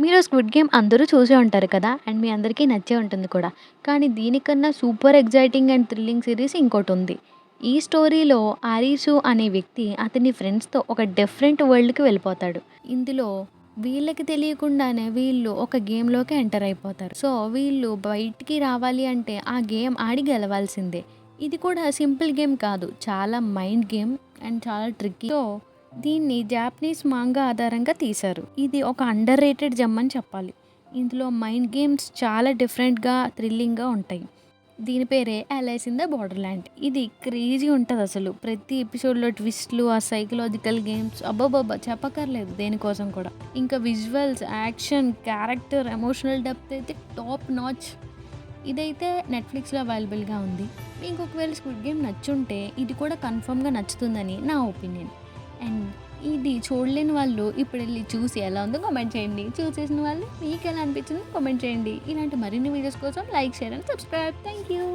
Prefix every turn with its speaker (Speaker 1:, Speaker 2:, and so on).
Speaker 1: మీరు 'squid game' అందరూ చూసే ఉంటారు కదా! అండ్ మీ అందరికీ నచ్చే ఉంటుంది కూడా. కానీ దీనికన్నా super exciting and thrilling series ఇంకోటుంది. ఈ స్టోరీలో ఆరీసు అనే వ్యక్తి అతని ఫ్రెండ్స్‌తో ఒక డిఫరెంట్ వరల్డ్‌కి వెళ్ళిపోతాడు. ఇందులో వీళ్ళకి తెలియకుండానే వీళ్ళు ఒక గేమ్‌లోకి ఎంటర్ అయిపోతారు. సో, వీళ్ళు బయటికి రావాలి అంటే ఆ గేమ్ ఆడి గెలవాల్సిందే. ఇది కూడా సింపుల్ గేమ్ కాదు. చాలా మైండ్ గేమ్ అండ్ చాలా ట్రిక్కీ. సో, దీన్ని జాపనీస్ మాంగా ఆధారంగా తీశారు. ఇది ఒక అండర్ రేటెడ్ జెమ్ అని చెప్పాలి. ఇందులో మైండ్ గేమ్స్ చాలా డిఫరెంట్‌గా, థ్రిల్లింగ్‌గా ఉంటాయి. దీని పేరే 'అలైస్ ఇన్ ద బోర్డర్‌ల్యాండ్'. ఇది క్రేజీ ఉంటదసలు. ప్రతి ఎపిసోడ్‌లో ట్విస్ట్‌లు, ఆ సైకలాజికల్ గేమ్స్ అబ్బబ్బబ్బా! చెప్పక్కర్లేదు దేనికోసం కూడా. ఇంకా visuals, action, character, emotional depth అయితే టాప్ నాచ్. ఇదైతే నెట్‌ఫ్లిక్స్‌లో అవైలబుల్‌గా ఉంది. మీకు ఒకవేళ 'స్క్విడ్ గేమ్' నచ్చుంటే ఇది కూడా కన్ఫర్మ్‌గా నచ్చుతుందని నా ఒపీనియన్. అండ్ ఇది చూడలేని వాళ్ళు ఇప్పుడెళ్ళి చూసి ఎలా ఉందో కామెంట్ చేయండి. చూసేసిన వాళ్ళు మీకెలా అనిపించిందో కామెంట్ చేయండి. ఇలాంటి మరిన్ని వీడియోస్ కోసం like, share and subscribe. Thank you.